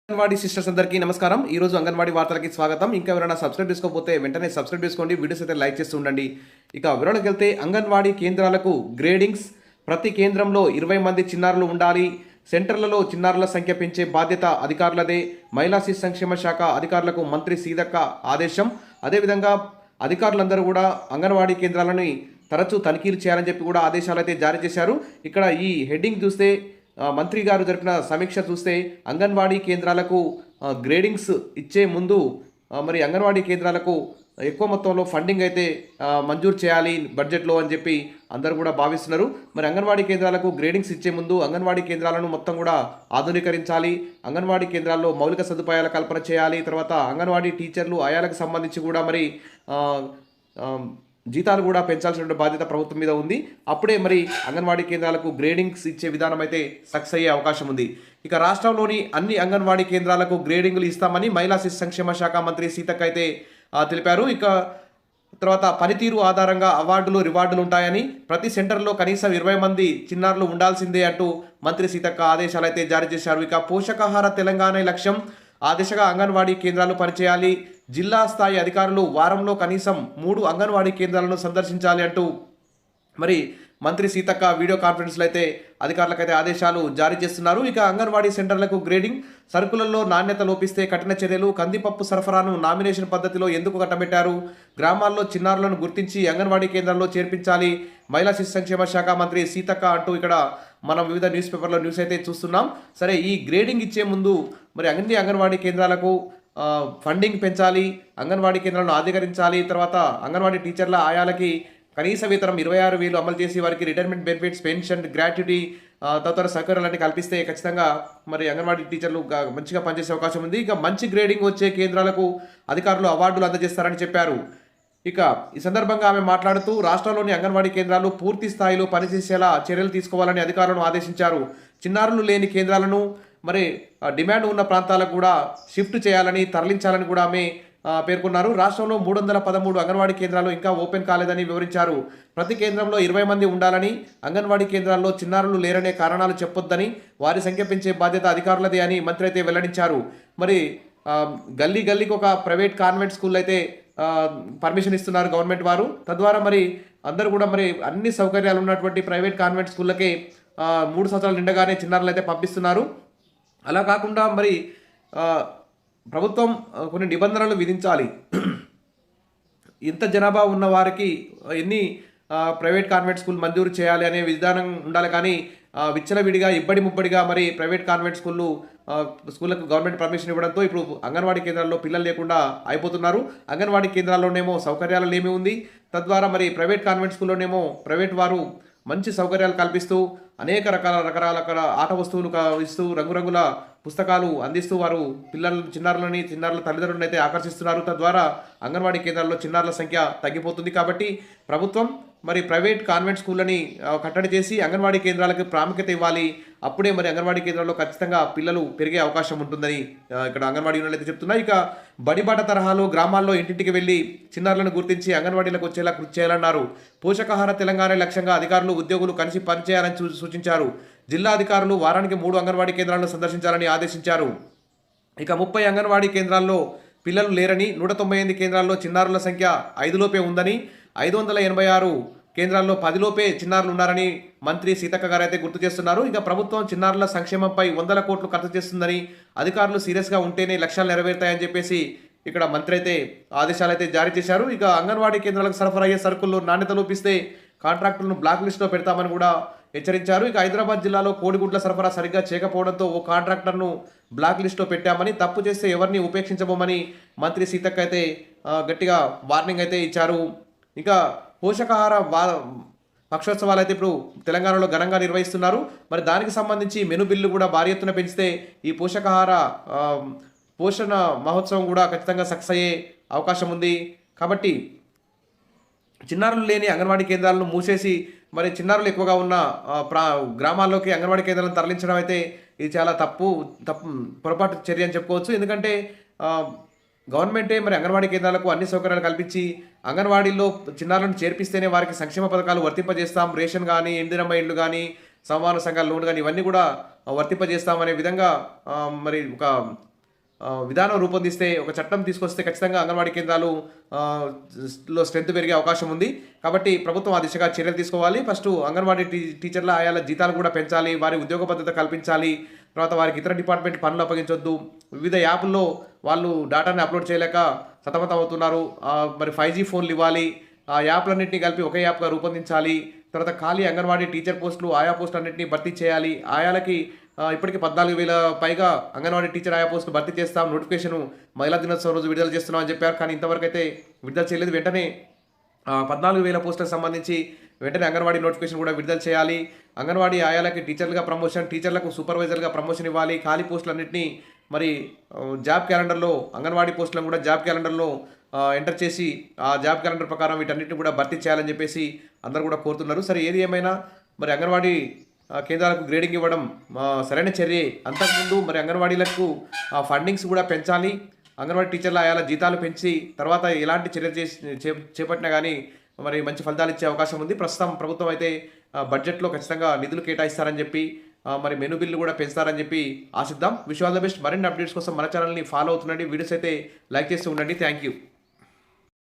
Anganwadi sisters అందరికీ నమస్కారం. ఈ రోజు అంగన్వాడీ వార్తలకి స్వాగతం. ఇంకా ఎవరైనా సబ్స్క్రైబ్ చేసుకోకపోతే వెంటనే సబ్స్క్రైబ్ చేసుకోండి. వీడియోస్ అయితే లైక్ చేస్తూ ఉండండి. ఇక వివరాలకు వెళ్తే అంగన్వాడీ కేంద్రాలకు గ్రేడింగ్స్. ప్రతి కేంద్రంలో 20 మంది చిన్నారులు ఉండాలి. సెంటర్లలో చిన్నారుల సంఖ్య పెంచే బాధ్యత అధికారులదే. మహిళా శిశు సంక్షేమ శాఖ అధికారులకు మంత్రి సీతక్క ఆదేశం. అదేవిధంగా అధికారులందరూ కూడా అంగన్వాడీ కేంద్రాలని తరచూ తనిఖీలు చేయాలని చెప్పి కూడా ఆదేశాలు అయితే జారీ చేశారు. ఇక్కడ ఈ హెడ్డింగ్ చూస్తే మంత్రి గారు జరిపిన సమీక్ష చూస్తే అంగన్వాడీ కేంద్రాలకు గ్రేడింగ్స్ ఇచ్చే ముందు మరి అంగన్వాడీ కేంద్రాలకు ఎక్కువ మొత్తంలో ఫండింగ్ అయితే మంజూరు చేయాలి బడ్జెట్లో అని చెప్పి అందరూ కూడా భావిస్తున్నారు. మరి అంగన్వాడీ కేంద్రాలకు గ్రేడింగ్స్ ఇచ్చే ముందు అంగన్వాడీ కేంద్రాలను మొత్తం కూడా ఆధునీకరించాలి. అంగన్వాడీ కేంద్రాల్లో మౌలిక సదుపాయాల కల్పన చేయాలి. తర్వాత అంగన్వాడీ టీచర్లు ఆయాలకు సంబంధించి కూడా మరి జీతాలు కూడా పెంచాల్సిన బాధ్యత ప్రభుత్వం మీద ఉంది. అప్పుడే మరి అంగన్వాడీ కేంద్రాలకు గ్రేడింగ్స్ ఇచ్చే విధానం అయితే సక్సెస్ అయ్యే అవకాశం ఉంది. ఇక రాష్ట్రంలోని అన్ని అంగన్వాడీ కేంద్రాలకు గ్రేడింగ్లు ఇస్తామని మహిళా శిశు సంక్షేమ శాఖ మంత్రి సీతక్క అయితే తెలిపారు. ఇక తర్వాత పనితీరు ఆధారంగా అవార్డులు రివార్డులు ఉంటాయని, ప్రతి సెంటర్లో కనీసం 20 మంది చిన్నారులు ఉండాల్సిందే అంటూ మంత్రి సీతక్క ఆదేశాలు అయితే జారీ చేశారు. ఇక పోషకాహార తెలంగాణ లక్ష్యం, ఆ దిశగా అంగన్వాడీ కేంద్రాలు పనిచేయాలి. జిల్లా స్థాయి అధికారులు వారంలో కనీసం 3 అంగన్వాడీ కేంద్రాలను సందర్శించాలి అంటూ మరి మంత్రి సీతక్క వీడియో కాన్ఫరెన్స్లో అయితే అధికారులకైతే ఆదేశాలు జారీ చేస్తున్నారు. ఇక అంగన్వాడీ సెంటర్లకు గ్రేడింగ్, సరుకులలో నాణ్యత లోపిస్తే కఠిన చర్యలు. కందిపప్పు సరఫరాను నామినేషన్ పద్ధతిలో ఎందుకు కట్టబెట్టారు? గ్రామాల్లో చిన్నారులను గుర్తించి అంగన్వాడీ కేంద్రాల్లో చేర్పించాలి. మహిళా శిశు సంక్షేమ శాఖ మంత్రి సీతక్క అంటూ ఇక్కడ మనం వివిధ న్యూస్ పేపర్లో న్యూస్ అయితే చూస్తున్నాం. సరే, ఈ గ్రేడింగ్ ఇచ్చే ముందు మరి అన్ని అంగన్వాడీ కేంద్రాలకు ఫండింగ్ పెంచాలి, అంగన్వాడీ కేంద్రాలను ఆధీకరించాలి. తర్వాత అంగన్వాడీ టీచర్ల ఆయాలకి కనీస వేతనం 26,000 అమలు చేసి వారికి రిటైర్మెంట్ బెనిఫిట్స్, పెన్షన్, గ్రాట్యుటీ తదితర సౌకర్యాలన్నీ కల్పిస్తే ఖచ్చితంగా మరి అంగన్వాడీ టీచర్లు మంచిగా పనిచేసే అవకాశం ఉంది. ఇక మంచి గ్రేడింగ్ వచ్చే కేంద్రాలకు అధికారులు అవార్డులు అందజేస్తారని చెప్పారు. ఇక ఈ సందర్భంగా ఆమె మాట్లాడుతూ రాష్ట్రంలోని అంగన్వాడీ కేంద్రాలు పూర్తి స్థాయిలో పనిచేసేలా చర్యలు తీసుకోవాలని అధికారులను ఆదేశించారు. చిన్నారులు లేని కేంద్రాలను మరి డిమాండ్ ఉన్న ప్రాంతాలకు కూడా షిఫ్ట్ చేయాలని, తరలించాలని కూడా ఆమె పేర్కొన్నారు. రాష్ట్రంలో 313 అంగన్వాడీ కేంద్రాలు ఇంకా ఓపెన్ కాలేదని వివరించారు. ప్రతి కేంద్రంలో 20 మంది ఉండాలని, అంగన్వాడీ కేంద్రాల్లో చిన్నారులు లేరనే కారణాలు చెప్పొద్దని, వారి సంఖ్య పెంచే బాధ్యత అధికారులదే అని మంత్రి అయితే వెల్లడించారు. మరి గల్లీ గల్లీకి ఒక ప్రైవేట్ కాన్వెంట్ స్కూల్ అయితే పర్మిషన్ ఇస్తున్నారు గవర్నమెంట్ వారు. తద్వారా మరి అందరూ కూడా మరి అన్ని సౌకర్యాలు ఉన్నటువంటి ప్రైవేట్ కాన్వెంట్ స్కూళ్ళకి 3 సంవత్సరాలు నిండగానే చిన్నారులు అయితే పంపిస్తున్నారు. అలా కాకుండా మరి ప్రభుత్వం కొన్ని నిబంధనలు విధించాలి. ఇంత జనాభా ఉన్న వారికి ఎన్ని ప్రైవేట్ కాన్వెంట్ స్కూల్ మంజూరు చేయాలి అనే విధానం ఉండాలి. కానీ విచ్చలవిడిగా ఇబ్బడి ముబ్బడిగా మరి ప్రైవేట్ కాన్వెంట్ స్కూళ్ళకు గవర్నమెంట్ పర్మిషన్ ఇవ్వడంతో ఇప్పుడు అంగన్వాడీ కేంద్రాల్లో పిల్లలు లేకుండా అయిపోతున్నారు. అంగన్వాడీ కేంద్రాల్లోనేమో సౌకర్యాలు ఏమి ఉంది, తద్వారా మరి ప్రైవేట్ కాన్వెంట్ స్కూల్లోనేమో ప్రైవేట్ వారు మంచి సౌకర్యాలు కల్పిస్తూ అనేక రకరకాల ఆట వస్తువులు ఇస్తూ రంగురంగుల పుస్తకాలు అందిస్తూ వారు చిన్నారుల తల్లిదండ్రులను అయితే ఆకర్షిస్తున్నారు. తద్వారా అంగన్వాడీ కేంద్రాల్లో చిన్నారుల సంఖ్య తగ్గిపోతుంది. కాబట్టి ప్రభుత్వం మరి ప్రైవేట్ కాన్వెంట్ స్కూళ్ళని కట్టడి చేసి అంగన్వాడీ కేంద్రాలకు ప్రాముఖ్యత ఇవ్వాలి. అప్పుడే మరి అంగన్వాడీ కేంద్రాల్లో ఖచ్చితంగా పిల్లలు పెరిగే అవకాశం ఉంటుందని ఇక్కడ అంగన్వాడీ యూనియన్లు అయితే చెప్తున్నాయి. ఇక బడిబాట తరహాలో గ్రామాల్లో ఇంటింటికి వెళ్ళి చిన్నారులను గుర్తించి అంగన్వాడీలకు వచ్చేలా కృషి చేయాలన్నారు. పోషకాహార తెలంగాణ లక్ష్యంగా అధికారులు, ఉద్యోగులు కలిసి పనిచేయాలని సూచించారు. జిల్లా అధికారులు వారానికి 3 అంగన్వాడీ కేంద్రాలను సందర్శించాలని ఆదేశించారు. ఇక 30 అంగన్వాడీ కేంద్రాల్లో పిల్లలు లేరని, 198 కేంద్రాల్లో చిన్నారుల సంఖ్య 5 లోపే ఉందని, 586 కేంద్రాల్లో 10 లోపే చిన్నారులు ఉన్నారని మంత్రి సీతక్క గారు అయితే గుర్తు చేస్తున్నారు. ఇక ప్రభుత్వం చిన్నారుల సంక్షేమంపై 100 కోట్లు ఖర్చు చేస్తుందని, అధికారులు సీరియస్గా ఉంటేనే లక్ష్యాలు నెరవేరుతాయని చెప్పేసి ఇక్కడ మంత్రి అయితే ఆదేశాలు అయితే జారీ చేశారు. ఇక అంగన్వాడీ కేంద్రాలకు సరఫరా అయ్యే సరుకుల్లో నాణ్యత లోపిస్తే కాంట్రాక్టులను బ్లాక్ లిస్టులో పెడతామని కూడా హెచ్చరించారు. ఇక హైదరాబాద్ జిల్లాలో కోడిగుడ్ల సరఫరా సరిగ్గా చేయకపోవడంతో ఓ కాంట్రాక్టర్ను బ్లాక్ లిస్టులో పెట్టామని, తప్పు చేస్తే ఎవరిని ఉపేక్షించబోమని మంత్రి సీతక్క అయితే గట్టిగా వార్నింగ్ అయితే ఇచ్చారు. ఇక పోషకాహార పక్షోత్సవాలు అయితే ఇప్పుడు తెలంగాణలో ఘనంగా నిర్వహిస్తున్నారు. మరి దానికి సంబంధించి మెను బిల్లు కూడా భారీ ఎత్తున పెంచితే ఈ పోషణ మహోత్సవం కూడా ఖచ్చితంగా సక్సెస్ అయ్యే అవకాశం ఉంది. కాబట్టి చిన్నారులు లేని అంగన్వాడీ కేంద్రాలను మూసేసి మరి చిన్నారులు ఎక్కువగా ఉన్న గ్రామాల్లోకి అంగన్వాడీ కేంద్రాలను తరలించడం అయితే ఇది చాలా తప్పు పొరపాటు చర్య అని చెప్పుకోవచ్చు. ఎందుకంటే గవర్నమెంటే మరి అంగన్వాడీ కేంద్రాలకు అన్ని సౌకర్యాలు కల్పించి అంగన్వాడీల్లో చిన్నారులను చేర్పిస్తేనే వారికి సంక్షేమ పథకాలు వర్తింపజేస్తాం. రేషన్ కానీ, ఇందిరమ్మ ఇళ్ళు కానీ, సమాన సంఘాల లోన్ కానీ ఇవన్నీ కూడా వర్తింపజేస్తామనే విధంగా మరి ఒక విధానం రూపొందిస్తే, ఒక చట్టం తీసుకొస్తే ఖచ్చితంగా అంగన్వాడీ కేంద్రాలు లో స్ట్రెంత్ పెరిగే అవకాశం ఉంది. కాబట్టి ప్రభుత్వం ఆ దిశగా చర్యలు తీసుకోవాలి. ఫస్టు అంగన్వాడీ టీచర్ల ఆయాల జీతాలు కూడా పెంచాలి. వారి ఉద్యోగ భద్రత కల్పించాలి. తర్వాత వారికి ఇతర డిపార్ట్మెంట్ పనులు అప్పగించొద్దు. వివిధ యాపుల్లో వాళ్ళు డేటాని అప్లోడ్ చేయలేక సతమతం అవుతున్నారు. మరి 5G ఫోన్లు ఇవ్వాలి. ఆ యాప్లన్నింటినీ కలిపి ఒకే యాప్గా రూపొందించాలి. తర్వాత ఖాళీ అంగన్వాడీ టీచర్ పోస్టులు, ఆయా పోస్టులన్నింటినీ భర్తీ చేయాలి. ఆయాలకి ఇప్పటికి 14,000 పైగా అంగన్వాడీ టీచర్ ఆయా పోస్టులు భర్తీ చేస్తాం. నోటిఫికేషన్ మహిళా దినోత్సవం రోజు విడుదల చేస్తున్నాం అని చెప్పారు. కానీ ఇంతవరకు అయితే విడుదల చేయలేదు. వెంటనే 14,000 పోస్టులకు సంబంధించి వెంటనే అంగన్వాడీ నోటిఫికేషన్ కూడా విడుదల చేయాలి. అంగన్వాడీ ఆయాలకి టీచర్లుగా ప్రమోషన్, టీచర్లకు సూపర్వైజర్గా ప్రమోషన్ ఇవ్వాలి. ఖాళీ పోస్టులన్నింటినీ మరి జాబ్ క్యాలెండర్లో, అంగన్వాడీ పోస్టులను కూడా జాబ్ క్యాలెండర్లో ఎంటర్ చేసి ఆ జాబ్ క్యాలెండర్ ప్రకారం వీటన్నిటిని కూడా భర్తీ చేయాలని చెప్పేసి అందరూ కూడా కోరుతున్నారు. సరే, ఏది ఏమైనా మరి అంగన్వాడీ కేంద్రాలకు గ్రేడింగ్ ఇవ్వడం సరైన చర్యే. అంతకుముందు మరి అంగన్వాడీలకు ఫండింగ్స్ కూడా పెంచాలి. అంగన్వాడీ టీచర్ల ఆయాల జీతాలు పెంచి తర్వాత ఎలాంటి చర్యలు చేపట్టినా కానీ మరి మంచి ఫలితాలు ఇచ్చే అవకాశం ఉంది. ప్రస్తుతం ప్రభుత్వం అయితే బడ్జెట్లో ఖచ్చితంగా నిధులు కేటాయిస్తారని చెప్పి మరి మెను బిల్లు కూడా పెంచుతారని చెప్పి ఆశిద్దాం. Wish all the best. మరిన్ని అప్డేట్స్ కోసం మన ఛానల్ని ఫాలో అవుతుండండి. వీడియోస్ అయితే లైక్ చేస్తూ ఉండండి. Thank you.